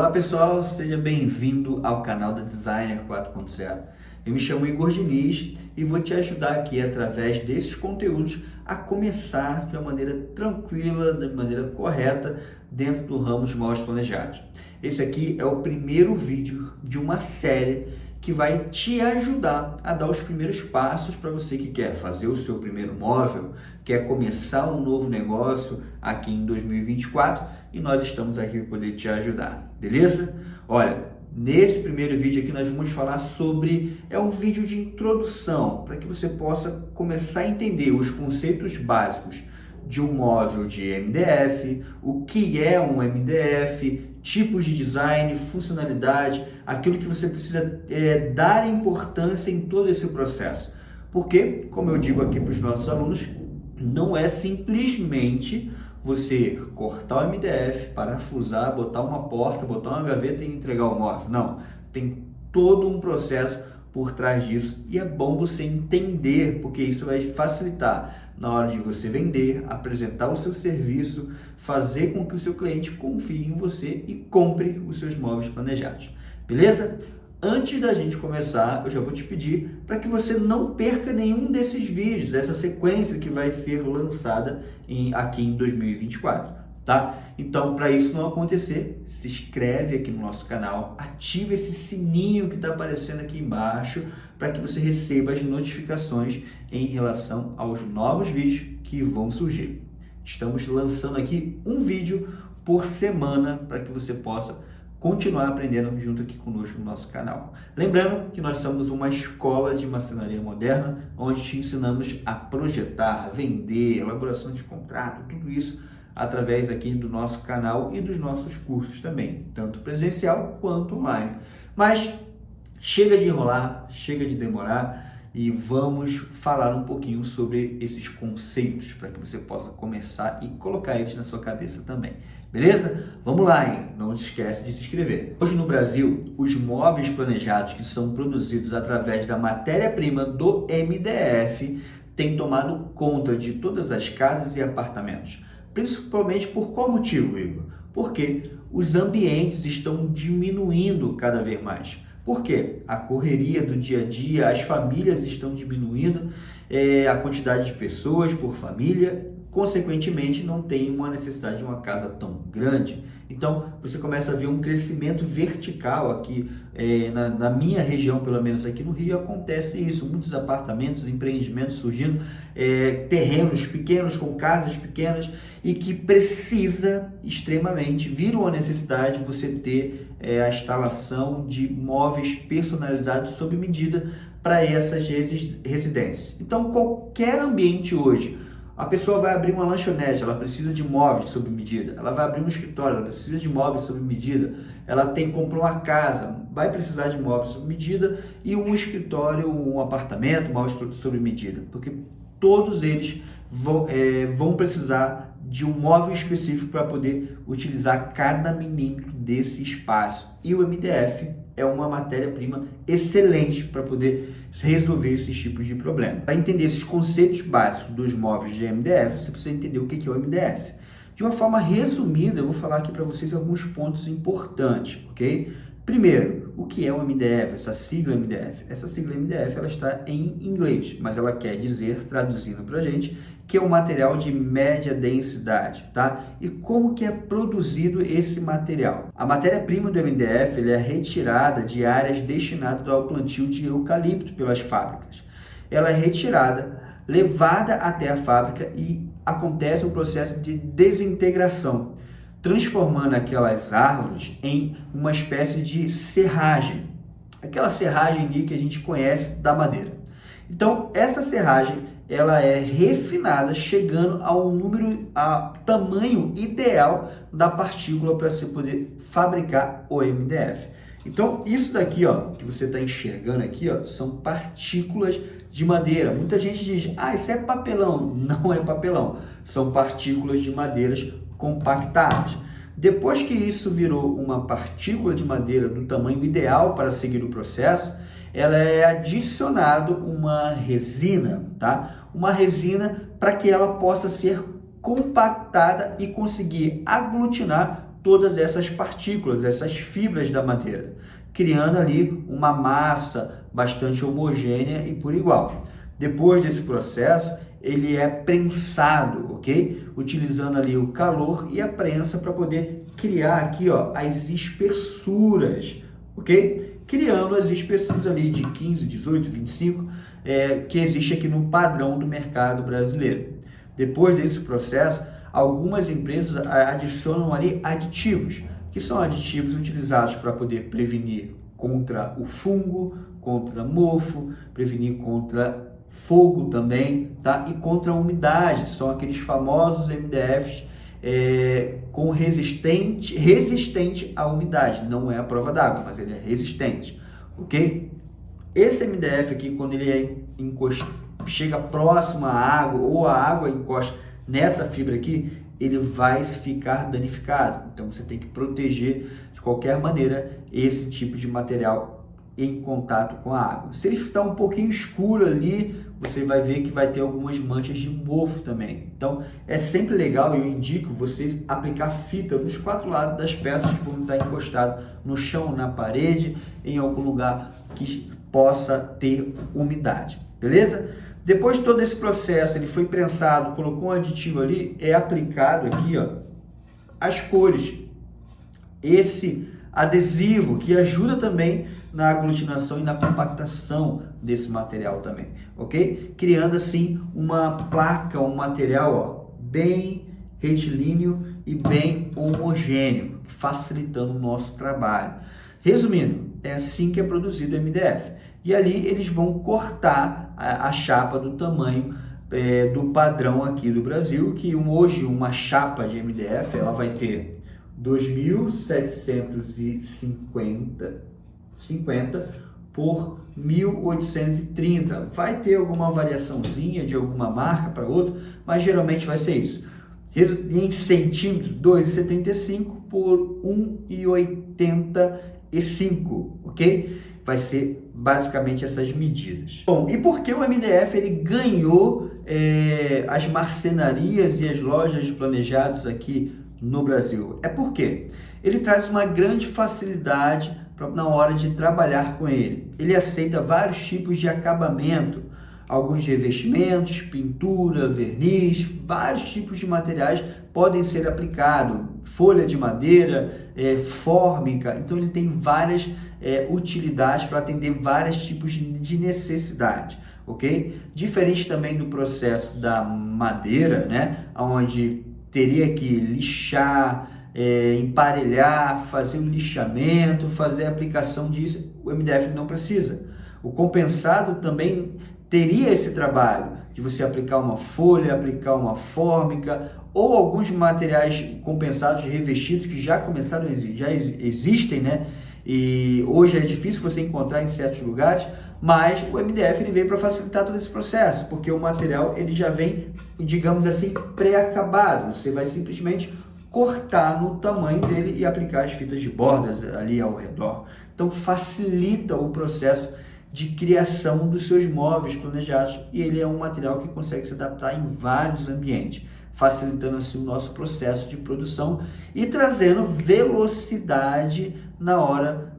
Olá pessoal, seja bem-vindo ao canal da Designer 4.0. Eu me chamo Igor Diniz e vou te ajudar aqui através desses conteúdos a começar de uma maneira tranquila, de maneira correta dentro do ramo de móveis planejados. Esse aqui é o primeiro vídeo de uma série que vai te ajudar a dar os primeiros passos para você que quer fazer o seu primeiro móvel, quer começar um novo negócio aqui em 2024 e nós estamos aqui para poder te ajudar, beleza? Olha, nesse primeiro vídeo aqui nós vamos falar sobre, um vídeo de introdução para que você possa começar a entender os conceitos básicos de um móvel de MDF, o que é um MDF, tipos de design, funcionalidade, aquilo que você precisa dar importância em todo esse processo. Porque, como eu digo aqui para os nossos alunos, não é simplesmente você cortar o MDF, parafusar, botar uma porta, botar uma gaveta e entregar o móvel. Não, tem todo um processo por trás disso e é bom você entender, porque isso vai facilitar na hora de você vender, apresentar o seu serviço, fazer com que o seu cliente confie em você e compre os seus móveis planejados. Beleza? Antes da gente começar, eu já vou te pedir para que você não perca nenhum desses vídeos, essa sequência que vai ser lançada aqui em 2024, tá? Então, para isso não acontecer, se inscreve aqui no nosso canal, ativa esse sininho que está aparecendo aqui embaixo para que você receba as notificações em relação aos novos vídeos que vão surgir. Estamos lançando aqui um vídeo por semana para que você possa continuar aprendendo junto aqui conosco no nosso canal. Lembrando que nós somos uma escola de marcenaria moderna, onde te ensinamos a projetar, vender, elaboração de contrato, tudo isso através aqui do nosso canal e dos nossos cursos também, tanto presencial quanto online. Mas chega de enrolar, chega de demorar e vamos falar um pouquinho sobre esses conceitos para que você possa começar e colocar eles na sua cabeça também. Beleza? Vamos lá, hein? Não esquece de se inscrever. Hoje no Brasil, os móveis planejados que são produzidos através da matéria-prima do MDF têm tomado conta de todas as casas e apartamentos. Principalmente por qual motivo, Igor? Porque os ambientes estão diminuindo cada vez mais. Por quê? A correria do dia a dia, as famílias estão diminuindo, a quantidade de pessoas por família, consequentemente não tem uma necessidade de uma casa tão grande. Então você começa a ver um crescimento vertical aqui, na minha região, pelo menos aqui no Rio, acontece isso, muitos apartamentos, empreendimentos surgindo, terrenos pequenos com casas pequenas e que precisa extremamente, vira uma necessidade você ter a instalação de móveis personalizados sob medida para essas residências. Então qualquer ambiente hoje, a pessoa vai abrir uma lanchonete, ela precisa de móveis sob medida. Ela vai abrir um escritório, ela precisa de móveis sob medida. Ela comprou uma casa, vai precisar de móveis sob medida e um escritório, um apartamento, móveis sob medida. Porque todos eles vão precisar de um móvel específico para poder utilizar cada milímetro desse espaço. E o MDF é uma matéria-prima excelente para poder resolver esses tipos de problema. Para entender esses conceitos básicos dos móveis de MDF, você precisa entender o que é o MDF. De uma forma resumida, eu vou falar aqui para vocês alguns pontos importantes, ok? Primeiro, o que é o MDF, essa sigla MDF? Essa sigla MDF ela está em inglês, mas ela quer dizer, traduzindo para a gente, que é um material de média densidade, tá? E como que é produzido esse material? A matéria-prima do MDF é retirada de áreas destinadas ao plantio de eucalipto pelas fábricas. Ela é retirada, levada até a fábrica e acontece um processo de desintegração, transformando aquelas árvores em uma espécie de serragem. Aquela serragem ali que a gente conhece da madeira. Então, essa serragem ela é refinada, chegando ao tamanho ideal da partícula para você poder fabricar o MDF. Então, isso daqui, ó, que você está enxergando aqui, ó, são partículas de madeira. Muita gente diz, isso é papelão. Não é papelão, são partículas de madeiras compactadas. Depois que isso virou uma partícula de madeira do tamanho ideal para seguir o processo, ela é adicionado uma resina, tá? Uma resina para que ela possa ser compactada e conseguir aglutinar todas essas partículas, essas fibras da madeira, criando ali uma massa bastante homogênea e por igual. Depois desse processo, ele é prensado, ok? Utilizando ali o calor e a prensa para poder criar aqui, ó, as espessuras, ok? Criando as espessuras ali de 15, 18, 25, que existe aqui no padrão do mercado brasileiro. Depois desse processo, algumas empresas adicionam ali aditivos, que são aditivos utilizados para poder prevenir contra o fungo, contra mofo, prevenir contra fogo também, tá? E contra a umidade, são aqueles famosos MDFs com resistente à umidade, não é a prova d'água, mas ele é resistente, ok? Esse MDF aqui, quando ele chega próximo à água ou a água encosta nessa fibra aqui, ele vai ficar danificado. Então você tem que proteger de qualquer maneira esse tipo de material em contato com a água. Se ele está um pouquinho escuro ali, você vai ver que vai ter algumas manchas de mofo também. Então é sempre legal, eu indico vocês aplicar fita nos 4 lados das peças que vão estar encostadas no chão, na parede, em algum lugar que possa ter umidade, beleza? Depois de todo esse processo, ele foi prensado, colocou um aditivo ali, é aplicado aqui, ó, as cores. Esse adesivo que ajuda também na aglutinação e na compactação desse material também, ok? Criando assim uma placa, um material, ó, bem retilíneo e bem homogêneo, facilitando o nosso trabalho. Resumindo, é assim que é produzido o MDF. E ali eles vão cortar a chapa do tamanho do padrão aqui do Brasil, que hoje uma chapa de MDF ela vai ter 2.750 por 1.830. Vai ter alguma variaçãozinha de alguma marca para outra, mas geralmente vai ser isso. Em centímetros, 2,75 por 1,85, ok? Vai ser basicamente essas medidas. Bom, e por que o MDF ele ganhou as marcenarias e as lojas de planejados aqui no Brasil? É porque ele traz uma grande facilidade na hora de trabalhar com ele. Ele aceita vários tipos de acabamento, alguns revestimentos, pintura, verniz, vários tipos de materiais podem ser aplicados, folha de madeira, fórmica, então ele tem várias utilidades para atender vários tipos de necessidade, ok? Diferente também do processo da madeira, né, onde teria que lixar, emparelhar, fazer o lixamento, fazer a aplicação disso, o MDF não precisa. O compensado também teria esse trabalho de você aplicar uma folha, aplicar uma fórmica ou alguns materiais compensados revestidos que já começaram a existir, já existem, né? E hoje é difícil você encontrar em certos lugares, mas o MDF ele veio para facilitar todo esse processo, porque o material ele já vem, digamos assim, pré-acabado. Você vai simplesmente cortar no tamanho dele e aplicar as fitas de bordas ali ao redor. Então facilita o processo de criação dos seus móveis planejados e ele é um material que consegue se adaptar em vários ambientes, facilitando assim o nosso processo de produção e trazendo velocidade na hora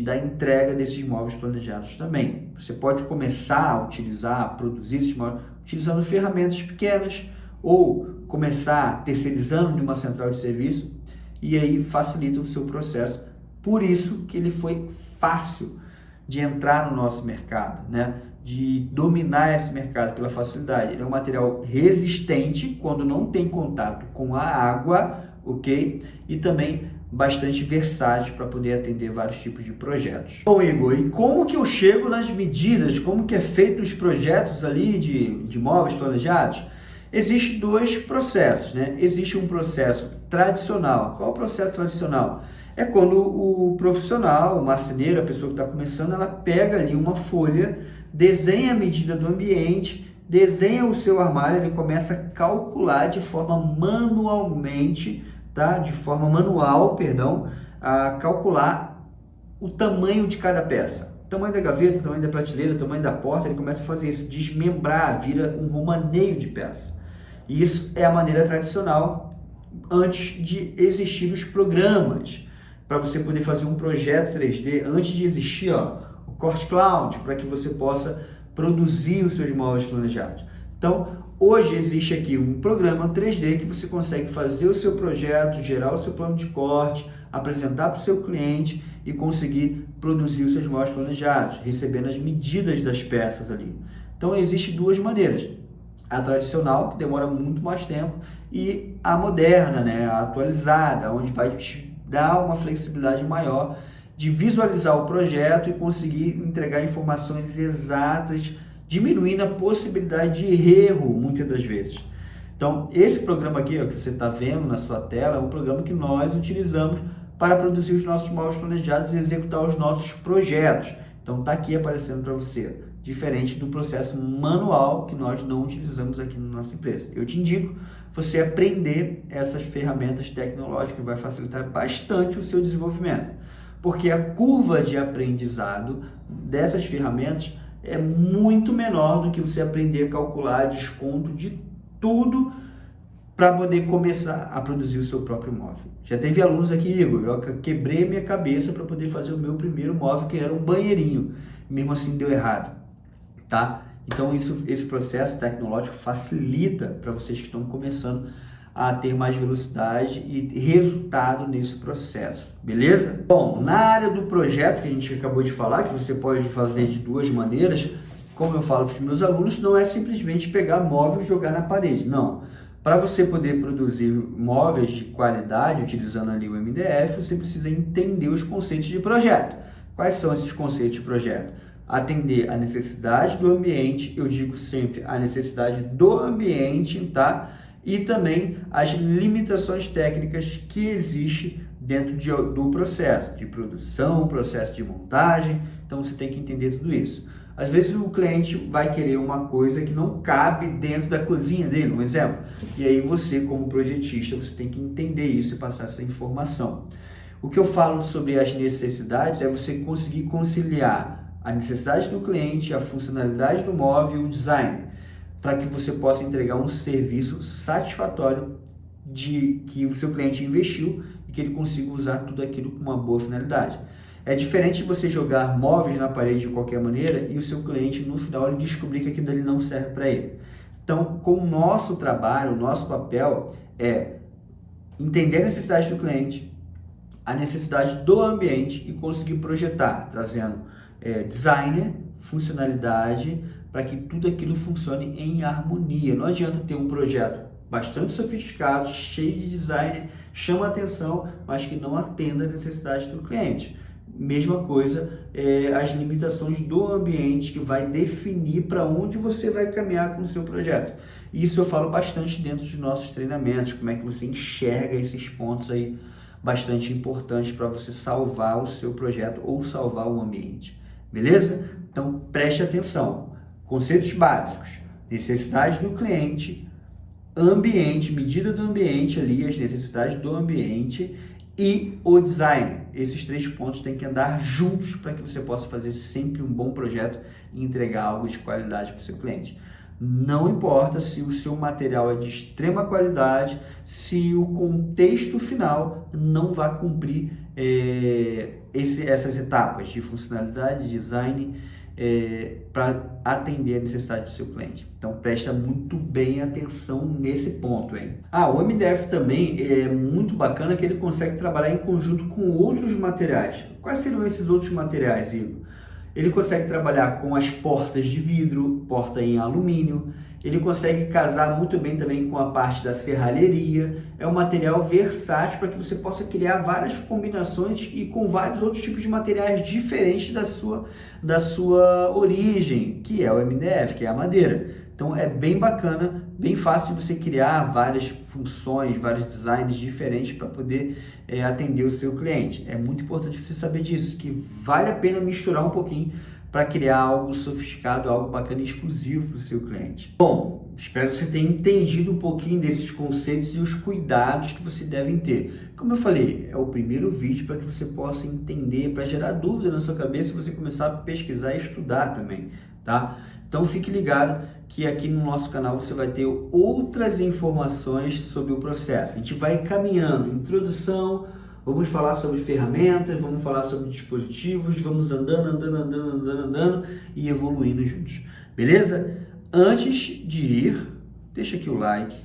da entrega desses móveis planejados também. Você pode começar a utilizar, a produzir esses móveis utilizando ferramentas pequenas ou começar terceirizando de uma central de serviço e aí facilita o seu processo. Por isso que ele foi fácil de entrar no nosso mercado, né? De dominar esse mercado pela facilidade. Ele é um material resistente quando não tem contato com a água, ok? E também bastante versátil para poder atender vários tipos de projetos. Bom, Igor, e como que eu chego nas medidas? Como que é feito os projetos ali de móveis planejados? Existem dois processos, né? Existe um processo tradicional. Qual é o processo tradicional? É quando o profissional, o marceneiro, a pessoa que está começando, ela pega ali uma folha, desenha a medida do ambiente, desenha o seu armário, ele começa a calcular de forma manualmente, tá? De forma manual, perdão, a calcular o tamanho de cada peça. O tamanho da gaveta, o tamanho da prateleira, o tamanho da porta, ele começa a fazer isso, desmembrar, vira um romaneio de peça. E isso é a maneira tradicional antes de existir os programas, para você poder fazer um projeto 3D, antes de existir o Corte Cloud, para que você possa produzir os seus móveis planejados. Então, hoje existe aqui um programa 3D que você consegue fazer o seu projeto, gerar o seu plano de corte, apresentar para o seu cliente e conseguir produzir os seus móveis planejados, recebendo as medidas das peças ali. Então, existem duas maneiras. A tradicional, que demora muito mais tempo, e a moderna, né, a atualizada, onde vai te dar uma flexibilidade maior de visualizar o projeto e conseguir entregar informações exatas, diminuindo a possibilidade de erro, muitas das vezes. Então, esse programa aqui, que você está vendo na sua tela, é um programa que nós utilizamos para produzir os nossos móveis planejados e executar os nossos projetos. Então, está aqui aparecendo para você, diferente do processo manual que nós não utilizamos aqui na nossa empresa. Eu te indico você aprender essas ferramentas tecnológicas, que vai facilitar bastante o seu desenvolvimento, porque a curva de aprendizado dessas ferramentas é muito menor do que você aprender a calcular desconto de tudo para poder começar a produzir o seu próprio móvel. Já teve alunos aqui, Igor, eu quebrei minha cabeça para poder fazer o meu primeiro móvel, que era um banheirinho, mesmo assim deu errado, tá? Então esse processo tecnológico facilita para vocês que estão começando a ter mais velocidade e resultado nesse processo, beleza? Bom, na área do projeto que a gente acabou de falar, que você pode fazer de duas maneiras, como eu falo para os meus alunos, não é simplesmente pegar móvel e jogar na parede, não. Para você poder produzir móveis de qualidade, utilizando ali o MDF, você precisa entender os conceitos de projeto. Quais são esses conceitos de projeto? Atender a necessidade do ambiente, eu digo sempre a necessidade do ambiente, tá? E também as limitações técnicas que existem dentro do processo de produção, processo de montagem. Então você tem que entender tudo isso. Às vezes o cliente vai querer uma coisa que não cabe dentro da cozinha dele, um exemplo. E aí você, como projetista, você tem que entender isso e passar essa informação. O que eu falo sobre as necessidades é você conseguir conciliar a necessidade do cliente, a funcionalidade do móvel e o design, para que você possa entregar um serviço satisfatório de que o seu cliente investiu e que ele consiga usar tudo aquilo com uma boa finalidade. É diferente de você jogar móveis na parede de qualquer maneira e o seu cliente, no final, ele descobrir que aquilo dali não serve para ele. Então, com o nosso trabalho, o nosso papel é entender a necessidade do cliente, a necessidade do ambiente e conseguir projetar, trazendo designer, funcionalidade, para que tudo aquilo funcione em harmonia. Não adianta ter um projeto bastante sofisticado, cheio de design, chama atenção, mas que não atenda a necessidade do cliente. Mesma coisa, as limitações do ambiente, que vai definir para onde você vai caminhar com o seu projeto. Isso eu falo bastante dentro dos nossos treinamentos, como é que você enxerga esses pontos aí bastante importantes para você salvar o seu projeto ou salvar o ambiente. Beleza? Então preste atenção. Conceitos básicos: necessidade do cliente, ambiente, medida do ambiente ali, as necessidades do ambiente e o design. Esses três pontos têm que andar juntos para que você possa fazer sempre um bom projeto e entregar algo de qualidade para o seu cliente. Não importa se o seu material é de extrema qualidade, se o contexto final não vai cumprir essas etapas de funcionalidade, design, para atender a necessidade do seu cliente. Então presta muito bem atenção nesse ponto, hein? O MDF também é muito bacana, que ele consegue trabalhar em conjunto com outros materiais. Quais seriam esses outros materiais, Igor? Ele consegue trabalhar com as portas de vidro, porta em alumínio. Ele consegue casar muito bem também com a parte da serralheria. É um material versátil para que você possa criar várias combinações e com vários outros tipos de materiais diferentes da sua origem, que é o MDF, que é a madeira. Então é bem bacana, bem fácil de você criar várias funções, vários designs diferentes para poder atender o seu cliente. É muito importante você saber disso, que vale a pena misturar um pouquinho para criar algo sofisticado, algo bacana e exclusivo para o seu cliente. Bom, espero que você tenha entendido um pouquinho desses conceitos e os cuidados que você deve ter. Como eu falei, é o primeiro vídeo para que você possa entender, para gerar dúvida na sua cabeça e você começar a pesquisar e estudar também, tá? Então fique ligado que aqui no nosso canal você vai ter outras informações sobre o processo. A gente vai caminhando, introdução, vamos falar sobre ferramentas, vamos falar sobre dispositivos, vamos andando e evoluindo juntos. Beleza? Antes de ir, deixa aqui o like,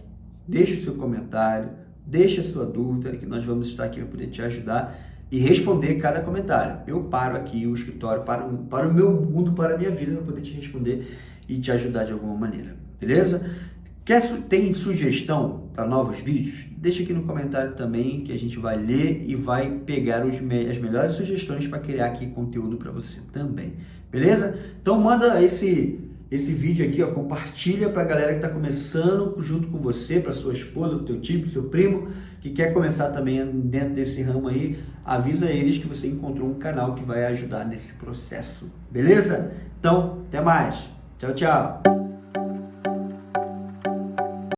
deixa o seu comentário, deixa a sua dúvida, que nós vamos estar aqui para poder te ajudar e responder cada comentário. Eu paro aqui o escritório para o meu mundo, para a minha vida, para poder te responder e te ajudar de alguma maneira. Beleza? Tem sugestão para novos vídeos? Deixa aqui no comentário também, que a gente vai ler e vai pegar as melhores sugestões para criar aqui conteúdo para você também. Beleza? Então manda esse vídeo aqui, ó, compartilha para a galera que está começando junto com você, para sua esposa, para o teu tio, seu primo, que quer começar também dentro desse ramo aí. Avisa eles que você encontrou um canal que vai ajudar nesse processo. Beleza? Então, até mais. Tchau, tchau.